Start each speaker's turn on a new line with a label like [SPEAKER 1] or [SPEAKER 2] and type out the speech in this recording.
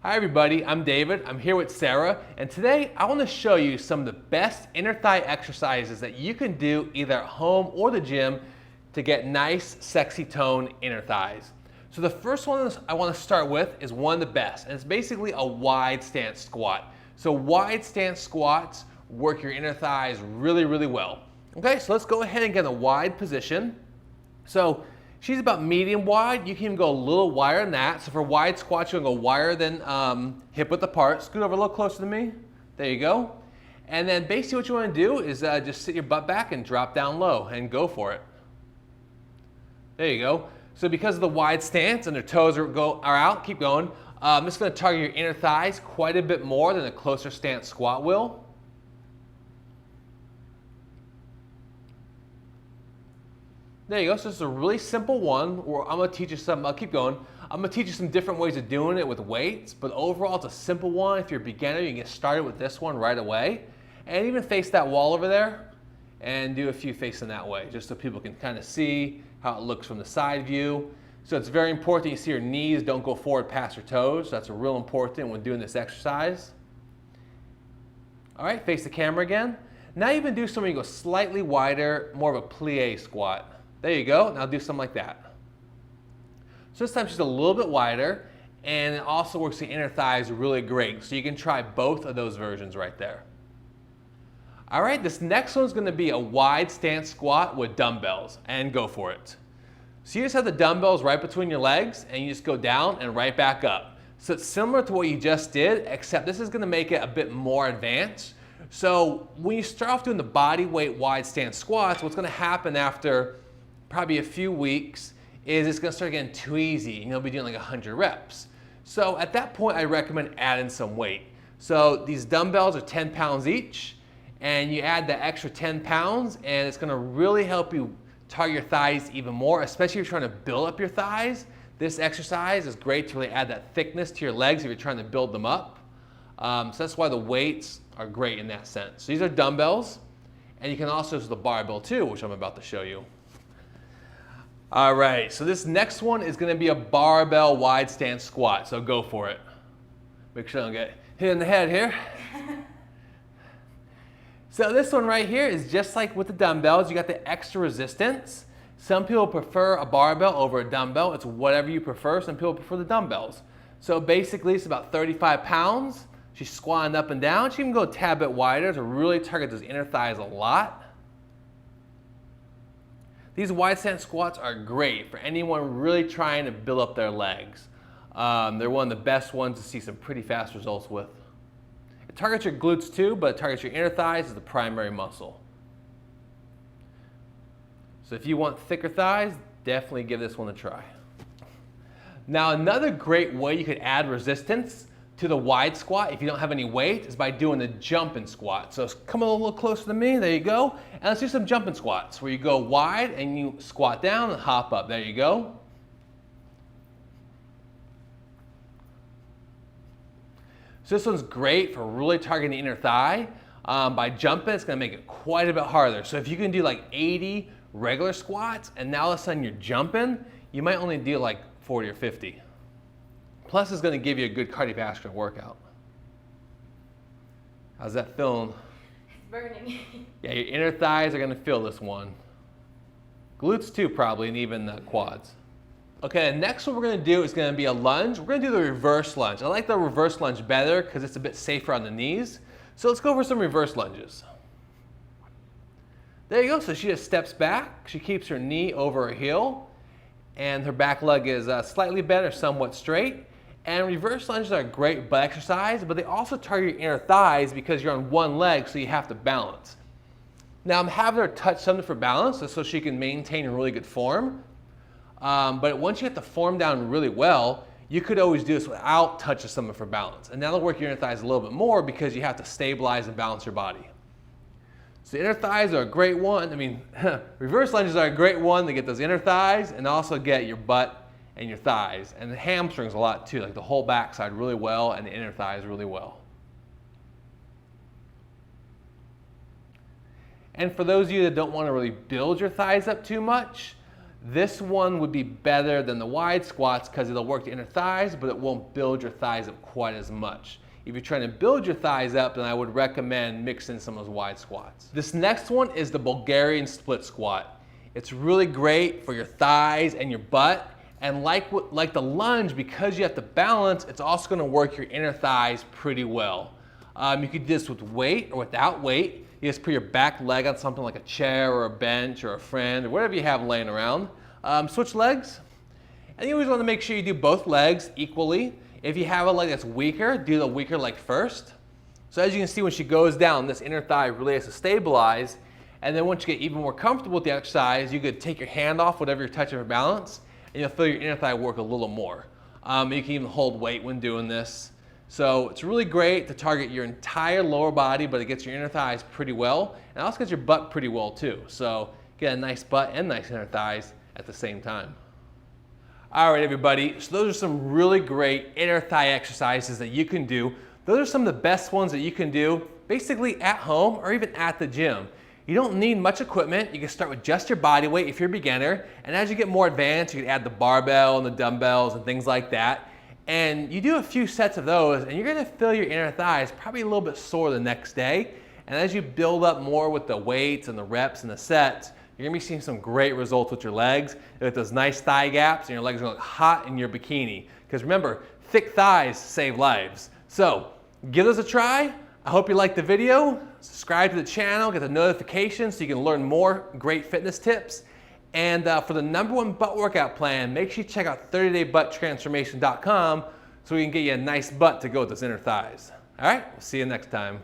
[SPEAKER 1] Hi everybody, I'm David. I'm here with Sarah, and today I want to show you some of the best inner thigh exercises that you can do either at home or the gym to get nice, sexy toned inner thighs. So the first one I want to start with is one of the best, and it's basically a wide stance squat. So wide stance squats work your inner thighs really, really well. Okay, so let's go ahead and get in a wide position. So she's about medium wide. You can even go a little wider than that. So for wide squats, you're gonna go wider than hip width apart. Scoot over a little closer to me. There you go. And then basically what you wanna do is just sit your butt back and drop down low and go for it. There you go. So because of the wide stance and their toes are out, keep going. I'm just gonna target your inner thighs quite a bit more than a closer stance squat will. There you go. So this is a really simple one where I'm going to teach you some, I'll keep going. I'm going to teach you some different ways of doing it with weights, but overall it's a simple one. If you're a beginner, you can get started with this one right away. And even face that wall over there and do a few facing that way, just so people can kind of see how it looks from the side view. So it's very important you see your knees don't go forward past your toes. That's real important when doing this exercise. All right, face the camera again. Now you can do something you go slightly wider, more of a plie squat. There you go. Now do something like that. So this time she's a little bit wider, and it also works the inner thighs really great. So you can try both of those versions right there. All right, this next one's going to be a wide stance squat with dumbbells, and go for it. So you just have the dumbbells right between your legs, and you just go down and right back up. So it's similar to what you just did, except this is going to make it a bit more advanced. So when you start off doing the body weight wide stance squats, what's going to happen after probably a few weeks is it's going to start getting too easy and you'll be doing like 100 reps. So at that point I recommend adding some weight. So these dumbbells are 10 pounds each, and you add the extra 10 pounds and it's going to really help you target your thighs even more, especially if you're trying to build up your thighs. This exercise is great to really add that thickness to your legs if you're trying to build them up. So that's why the weights are great in that sense. So these are dumbbells, and you can also use the barbell too, which I'm about to show you. All right, so this next one is going to be a barbell wide stance squat, so go for it. Make sure I don't get hit in the head here. So this one right here is just like with the dumbbells. You got the extra resistance. Some people prefer a barbell over a dumbbell. It's whatever you prefer. Some people prefer the dumbbells. So basically it's about 35 pounds. She's squatting up and down. She can go a tad bit wider to really target those inner thighs a lot. These wide stance squats are great for anyone really trying to build up their legs. They're one of the best ones to see some pretty fast results with. It targets your glutes too, but it targets your inner thighs as the primary muscle. So if you want thicker thighs, definitely give this one a try. Now another great way you could add resistance to the wide squat if you don't have any weight is by doing the jumping squat. So come a little closer to me, there you go. And let's do some jumping squats where you go wide and you squat down and hop up, there you go. So this one's great for really targeting the inner thigh. By jumping, it's gonna make it quite a bit harder. So if you can do like 80 regular squats and now all of a sudden you're jumping, you might only do like 40 or 50. Plus, it's going to give you a good cardiovascular workout. How's that feeling?
[SPEAKER 2] It's burning.
[SPEAKER 1] Yeah, your inner thighs are going to feel this one. Glutes too, probably, and even the quads. Okay, the next one we're going to do is going to be a lunge. We're going to do the reverse lunge. I like the reverse lunge better because it's a bit safer on the knees. So let's go for some reverse lunges. There you go. So she just steps back. She keeps her knee over her heel, and her back leg is slightly bent or somewhat straight. And reverse lunges are a great butt exercise, but they also target your inner thighs because you're on one leg, so you have to balance. Now I'm having her touch something for balance so she can maintain a really good form. But once you get the form down really well, you could always do this without touching something for balance. And that'll work your inner thighs a little bit more because you have to stabilize and balance your body. So inner thighs are a great one. I mean, reverse lunges are a great one to get those inner thighs and also get your butt and your thighs. And the hamstrings a lot too, like the whole backside really well and the inner thighs really well. And for those of you that don't want to really build your thighs up too much, This one would be better than the wide squats because it'll work the inner thighs, but it won't build your thighs up quite as much. If you're trying to build your thighs up, then I would recommend mixing some of those wide squats. This next one is the Bulgarian split squat. It's really great for your thighs and your butt. And like the lunge, because you have to balance, it's also gonna work your inner thighs pretty well. You could do this with weight or without weight. You just put your back leg on something like a chair or a bench or a friend or whatever you have laying around. Switch legs. And you always want to make sure you do both legs equally. If you have a leg that's weaker, do the weaker leg first. So as you can see, when she goes down, this inner thigh really has to stabilize. And then once you get even more comfortable with the exercise, you could take your hand off whatever you're touching for balance, and you'll feel your inner thigh work a little more. You can even hold weight when doing this. So it's really great to target your entire lower body, but it gets your inner thighs pretty well, and it also gets your butt pretty well too. So get a nice butt and nice inner thighs at the same time. All right, everybody, so those are some really great inner thigh exercises that you can do. Those are some of the best ones that you can do basically at home or even at the gym. You don't need much equipment. You can start with just your body weight if you're a beginner, and as you get more advanced, you can add the barbell and the dumbbells and things like that. And you do a few sets of those, and you're gonna feel your inner thighs probably a little bit sore the next day. And as you build up more with the weights and the reps and the sets, you're gonna be seeing some great results with your legs, with those nice thigh gaps, and your legs are gonna look hot in your bikini. Because remember, thick thighs save lives. So give this a try. I hope you liked the video. Subscribe to the channel, get the notifications so you can learn more great fitness tips. And for the #1 butt workout plan, make sure you check out 30daybutttransformation.com so we can get you a nice butt to go with those inner thighs. All right, we'll see you next time.